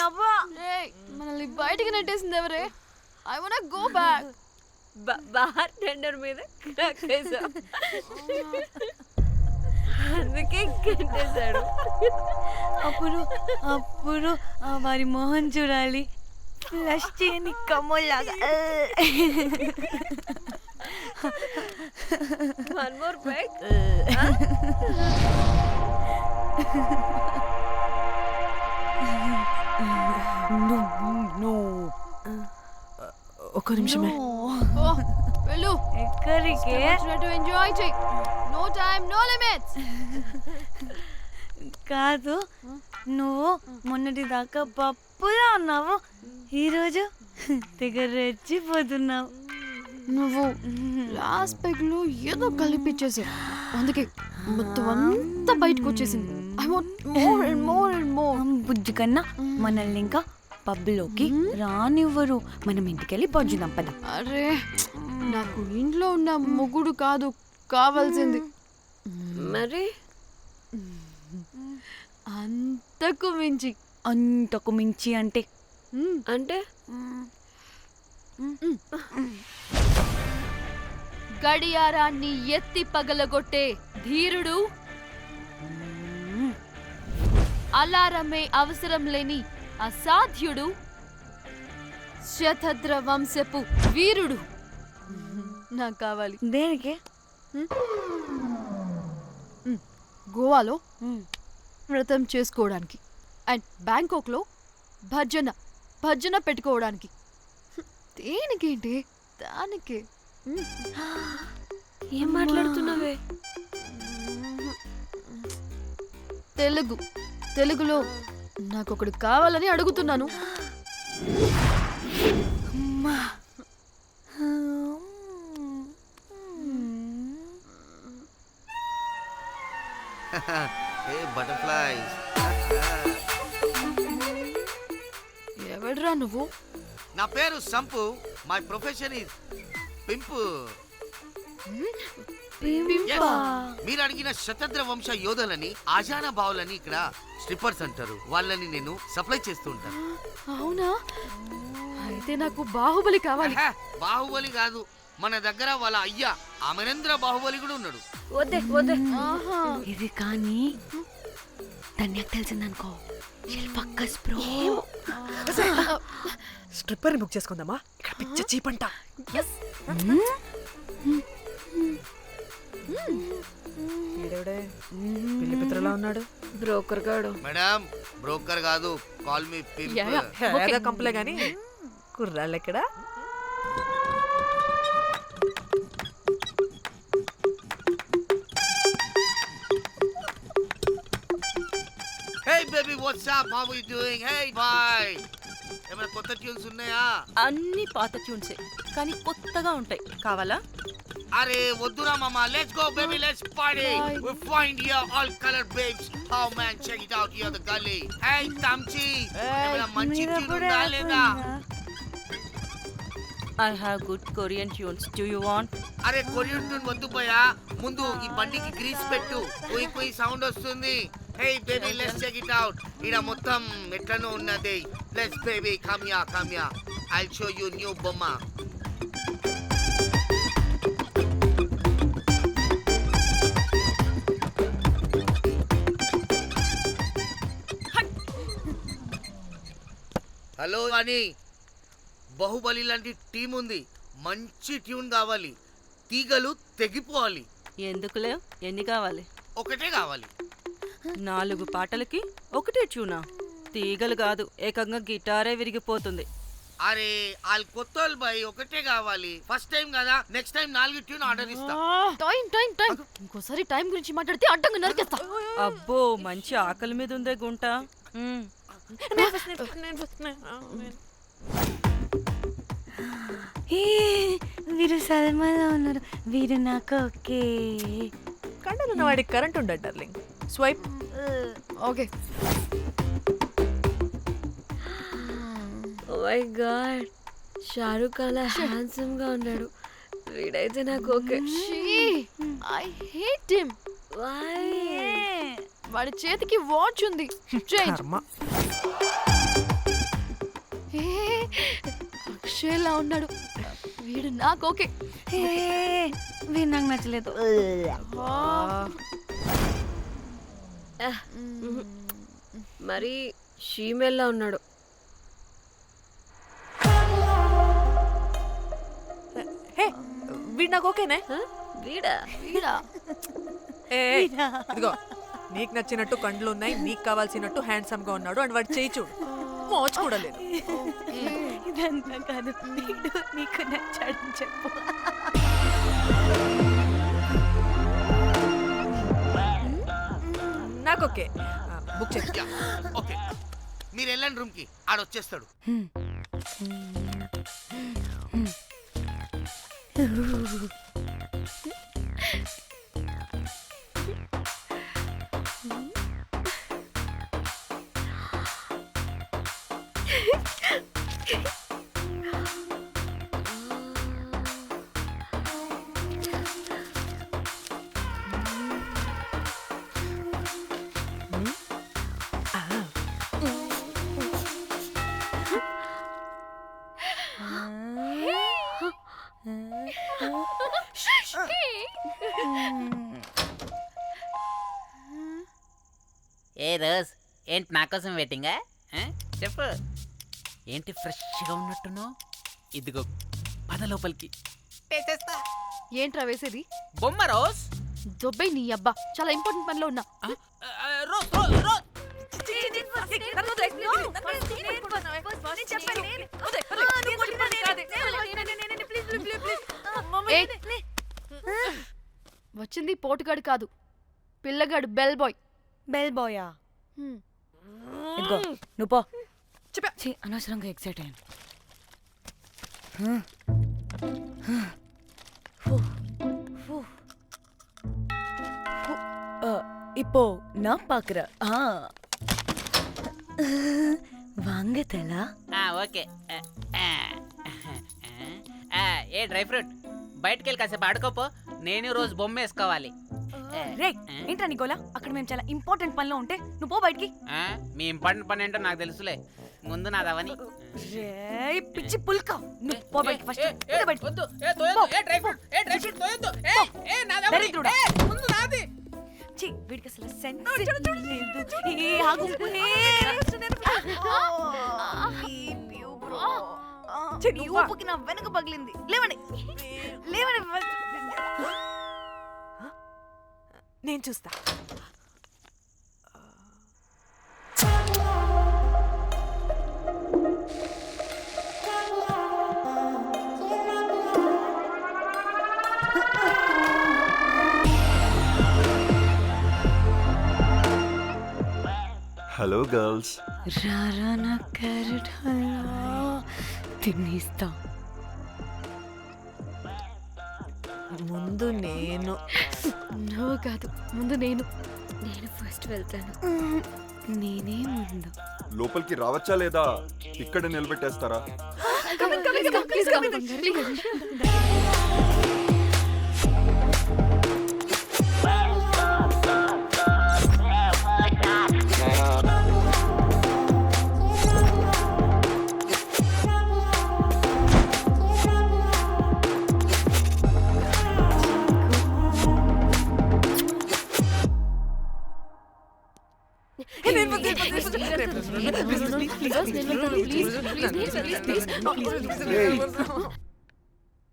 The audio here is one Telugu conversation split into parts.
అబ్బా మనల్ని బయటికి నెట్టేసింది ఎవరే? I want go back. Bar tender మీద క్రాకేసా అందుకే కట్టేశాడు. అప్పుడు అప్పుడు వారి మొహం చూడాలి, ఫ్లష్ చేయని కమ్మలాగా. One more back. ఒక్క నిమిషమే. వెళ్ళు. ఎక్కడికే? ఎంజాయ్ చెయ్. No time no limits. కాదు, నువ్వు మొన్నటి దాకా పప్పులా ఉన్నావు, ఈరోజు తెగ రెచ్చిపోతున్నావు. నువ్వు లాస్ట్ పెగ్ లో ఏదో కలిపిచ్చేసావు, అందుకే మొత్తం అంతా బయటకు వచ్చేసింది. I want more and more and more. బుజ్జి కన్నా మనల్ని ఇంకా పబ్లోకి రానివ్వరు. మనం ఇంటికెళ్ళి పొంచుదాం పద. అరే నాకు ఇంట్లో ఉన్న మొగుడు కాదు కావాల్సింది. మరి అంతకు మించి. అంతకు మించి అంటే అంటే గడియారాన్ని ఎత్తి పగలగొట్టే ధీరుడు, అలారమే అవసరం లేని అసాధ్యుడు, శతద్ర వంశపు వీరుడు నాకు కావాలి. దేనికి? గోవాలో వ్రతం చేసుకోవడానికి అండ్ బ్యాంకాక్లో భజన పెట్టుకోవడానికి. దేనికేంటి? దానికే. ఏం మాట్లాడుతున్నావే? తెలుగులో నాకొకడు కావాలని అడుగుతున్నాను. ఎవడ్రా నువ్వు? నా పేరు Sampu. My profession is pimp. మీరు అడిగిన శతద్ర వంశ యోధులని, ఆజానా బావులని ఇక్కడ స్ట్రిప్పర్స్ అంటారు. వాళ్ళని నేను సప్లై చేస్తూ ఉంటాను. అవునా? అయితే నాకు బాహుబలి కావాలి. బాహుబలి కాదు, మన దగ్గర వాళ్ళ అయ్యా అమరేంద్ర బాహుబలి కూడా ఉన్నాడు. వద్దే వద్దే. ఇది కానీ ధన్యకు తెలిసిందనుకో, స్ట్రిప్పర్ బుక్ చేసుకుందామా? ఇక్కడ పిచ్చ చీపంట. పిల్లి పిత్రలా ఉన్నాడు. బ్రోకర్ గాడు. మేడం బ్రోకర్ కాదు, కాల్ మీ పింప్. కంపలే గాని కుర్రాళ్ళు ఎక్కడ? Hey baby, what's up? How are you doing? Hey bye. ఏమైనా కొత్త ట్యూన్స్ ఉన్నాయా? అన్ని పాత ట్యూన్సే కానీ కొత్తగా ఉంటాయి. కావాలా? అరే వద్దురా మామ. Let's go baby, let's party. We find here all color babes. Oh man, check it out here the gully. Hey Tamchi, ఏమైనా మంచి ట్యూన్ ఉందా లేదా? I have good Korean tunes. Do you want? అరే కొరియన్ ట్యూన్ వద్దు పోయా, ముందు ఈ బండికి గ్రీస్ పెట్టు. కొయి కొయి సౌండ్ వస్తుంది. Hey baby, let's check it out. ఇడ మొత్తం ఎట్లనో ఉన్నది. Let's baby, come here. I'll show you new బొమ్మ. హలో అని బాహుబలి లాంటి టీం ఉంది. మంచి ట్యూన్ కావాలి. తీగలు తెగిపోవాలి. ఎందుకులే, ఎన్ని కావాలి? ఒకటే కావాలి. 4 పాటలకి ఒకటే ట్యూనా? తీగలు కాదు, ఏకంగా గిటారే విరిగిపోతుంది. అరే వాళ్ళు కొత్త వాళ్ళు బాయ్, ఒకటే కావాలి. ఫస్ట్ టైం కదా, నెక్స్ట్ టైం 4 ట్యూన్ ఆర్డర్ ఇస్తా. టైం ఇంకోసారి టైం గురించి మాట్లాడితే అడ్డంగా నరికేస్తా. అబ్బో, మంచి ఆకలి మీద ఉందే గుంట. వీరు సల్మాలో ఉన్నారు. వీరు నాకు ఓకే. కండలున్న వాడికి కరెంట్ ఉండదు darling. Swipe. Okay. Oh my god, Shahrukh అలా హ్యాండ్సమ్ గా ఉన్నాడు. వీడైతే నాకు ఓకే. I hate him. వాడి చేతికి వాచ్ ఉంది. ఏ అక్షయ్లా ఉన్నాడు వీడు నాకు ఓకే. హే వీడు నాకు నచ్చలేదు. మరి షీమేల్లా ఉన్నాడు. హే వీడు నాకు ఓకేనే. వీడా? వీడా? ఇదిగో నీకు నచ్చినట్టు కండ్లు ఉన్నాయి, నీకు కావాల్సినట్టు హ్యాండ్సమ్ గా ఉన్నాడు అండ్ వాడు చేయి చూడు మోచు కూడా లేదు. ఇదంతా కాదు, వీడు నీకు నచ్చాడని చెప్పు. నాకు ఓకే. బుక్ చేసి ఓకే మీరు వెళ్ళండి రూమ్ కి, ఆడొచ్చేస్తాడు. ఏ రోజ్, ఏంటి నా కోసం వెయిటింగా? చెప్పు, ఏంటి ఫ్రెష్గా ఉన్నట్టును? ఇదిగో పద లోపలికి వేసేస్తా. ఏంట్రా వేసేది? బొమ్మ రోజ్. దొబ్బై నీ అబ్బా, చాలా ఇంపార్టెంట్ పనిలో ఉన్నా. Rose rose rose. వచ్చింది పోటుగాడు కాదు, పిల్లగాడు బెల్ బాయ్. బెల్ బాయా? ఇదిగో నువ్వు పో. ఛీ, అనవసరంగా ఎక్సైట్ అయ్యాను. இப்போ நான் பாக்குறேன். வாங்க தலா. ఓకే. ఏ డ్రై ఫ్రూట్, బయటకు వెళ్ళి కాసేపు ఆడుకోపో. నేను రోజు బొమ్మ వేసుకోవాలి. రే ఏంట్రా నీ గోలా? అక్కడ మేము చాలా ఇంపార్టెంట్ పనిలో ఉంటే నువ్వు పో బయటికి. మీ ఇంపార్టెంట్ పని ఏంటో నాకు తెలుసులే, ముందు నాదవని. రే పిచ్చి పుల్క, నువ్వు పో బయటికి ఫస్ట్. వద్దు, డ్రై ఫ్రూట్ తోయొద్దు. దరిద్రుడా. ముందు నాది. ఛీ, వీడికి అసలు సెన్స్ లేదు. ఏ ఆగు. ఈ ఊపుకి నా వెనక పగిలింది. లేవండి లేవండి. నేను చూస్తా. Hello girls. రారా నా క్యారెట్ హల్వా తినేస్తా. ముందు నేను. నువ్వు కాదు, ముందు నేను. నేను ఫస్ట్ వెళ్తాను. నేనే ముందు. లోపలికి రావచ్చా లేదా ఇక్కడ నిలబెట్టేస్తారా?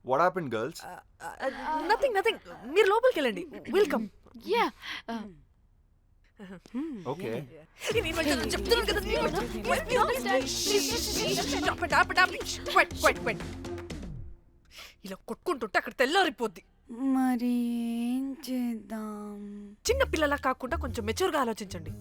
What happened, girls? Nothing nothing. మీరు లోపలికి వెళ్ళండి. వెల్కమ్. Yeah Okay. ఇలా కొట్టుకుంటుంటే అక్కడ తెల్లారిపోద్ది. మరి ఏం చేద్దాం? చిన్న పిల్లలా కాకుండా కొంచెం మెచ్యూర్గా ఆలోచించండి.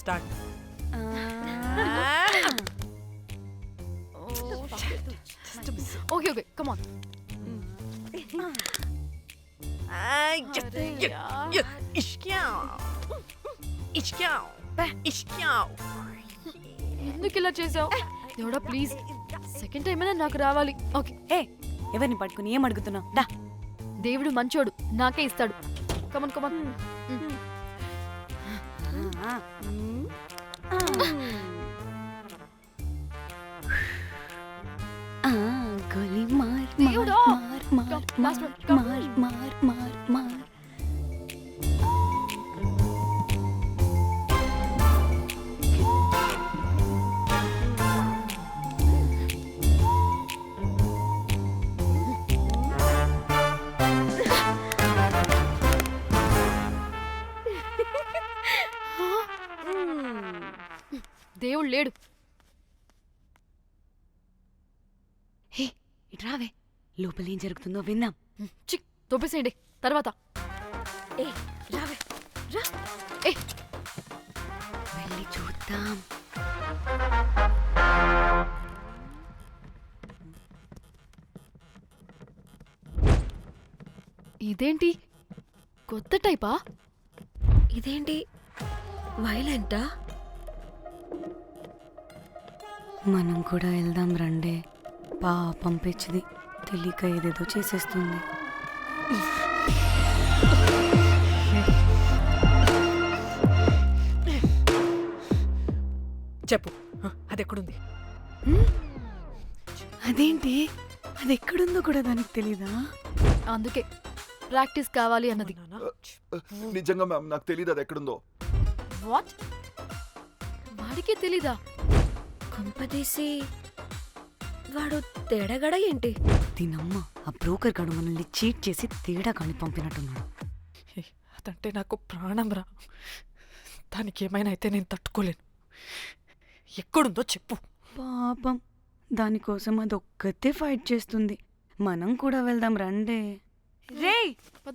Start. Okay okay come on. ఎందుకు ఇలా చేసావు దేవుడా ప్లీజ్ సెకండ్ టైం అయినా నాకు రావాలి ఓకే ఏ ఎవరిని పట్టుకుని ఏం అడుగుతున్నావు డా దేవుడు మంచోడు నాకే ఇస్తాడు కమన్ కమన్ గోలీ మార్ దేవుడా! మార్ మార్ Come, last మార్ one, come. మార్ మార్ మార్ మార్ దేవుడు లేడు హే ఇటు రావే లోపల ఏం జరుగుతుందో విందాం చిక్ తోపేసేయండి తర్వాత ఏ రావే రా ఏ వెళ్ళి చూద్దాం ఇదేంటి కొత్త టైపా ఇదేంటి వైలెంటా? మనం కూడా వెళ్దాం రండే పాపం పిచ్చిది తెలియక ఏదేదో చేసేస్తుంది చెప్పు అది ఎక్కడుంది? అదేంటి అది ఎక్కడుందో కూడా దానికి తెలీదా అందుకే ప్రాక్టీస్ కావాలి అన్నది నిజంగా మ్యామ్ నాకు తెలియదు అది ఎక్కడుందో. వాట్ వాడికి తెలీదా కొంపదీసి వాడు తేడగడ ఏంటి? దీనమ్మ ఆ బ్రోకర్ గాడు మనల్ని చీట్ చేసి తేడా కాని పంపినట్టున్నాడు అదంటే నాకు ప్రాణం రా. దానికి ఏమైనా అయితే నేను తట్టుకోలేను. ఎక్కడుందో చెప్పు. పాపం దానికోసం అది ఒక్కతే ఫైట్ చేస్తుంది మనం కూడా వెళ్దాం రండే రే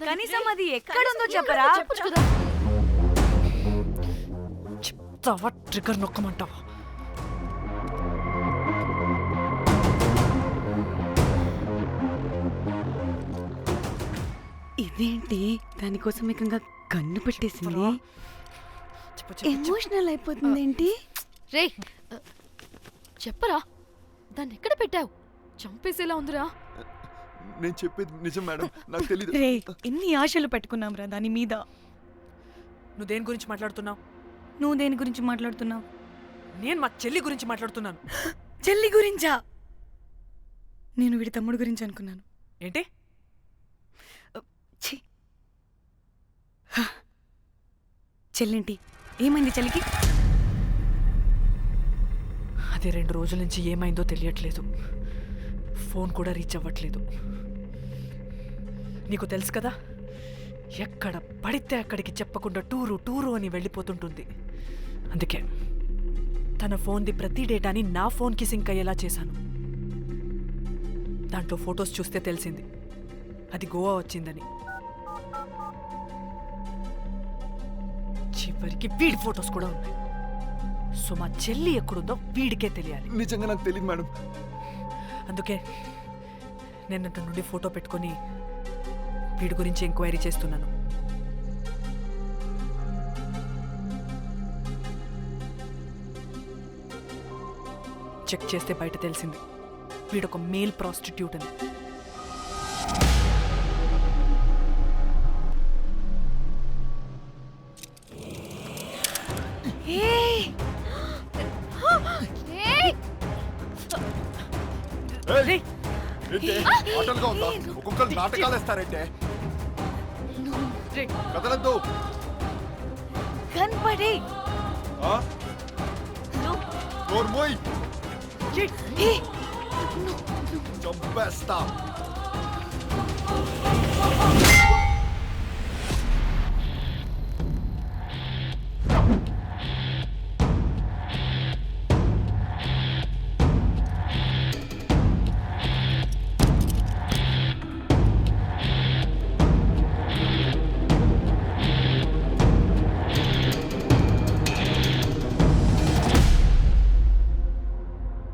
కనీసం అది ఎక్కడుందో చెప్పరా చెప్పొచ్చు కదా చెప్తావా ట్రిగర్ నొక్కమంటావా? ఇదేంటి దానికోసం ఏకంగా కన్ను పెట్టేసింది చెప్పు చెప్పు ఎమోషనల్ అయిపోతుంది ఏంటి రే చెప్పరా దాన్ని ఎక్కడ పెట్టావు చంపేసేలా ఉందిరా నేను చెప్పేది నిజం మేడం నాకు తెలియదు. రే ఎన్ని ఆశలు పెట్టుకున్నాం రా దాని మీద నువ్వు దేని గురించి మాట్లాడుతున్నావు? నువ్వు దేని గురించి మాట్లాడుతున్నావు నేను మా చెల్లి గురించి మాట్లాడుతున్నాను. చెల్లి గురించా నేను వీడి తమ్ముడు గురించి అనుకున్నాను ఏంటి? ఛీ. హ. చెల్లింటి ఏమైంది చెల్లికి అది 2 రోజుల నుంచి ఏమైందో తెలియట్లేదు. ఫోన్ కూడా రీచ్ అవ్వట్లేదు. నీకు తెలుసు కదా, ఎక్కడ పడితే అక్కడికి చెప్పకుండా టూరు అని వెళ్ళిపోతుంటుంది. అందుకే తన ఫోన్ది ప్రతి డేటాని నా ఫోన్కి సింక్ అయ్యేలా చేశాను. దాంట్లో ఫొటోస్ చూస్తే తెలిసింది అది గోవా వచ్చిందని. చివరికి వీడి ఫొటోస్ కూడా ఉన్నాయి. సో మా చెల్లి ఎక్కడుందో వీడికే తెలియాలి. నిజంగా నాకు తెలియదు మేడం. అందుకే నేను అతని నుండి ఫోటో పెట్టుకొని వీడి గురించి ఎంక్వైరీ చేస్తున్నాను. చెక్ చేస్తే బయట తెలిసింది వీడొక మేల్ ప్రాస్టిట్యూట్ అని. ఆటలుగా ఉందా? ఒక్కొక్కరు నాటకాలు వేస్తారంటే కదలద్దు. కనపడే నోర్మోయ్ చంపేస్తా.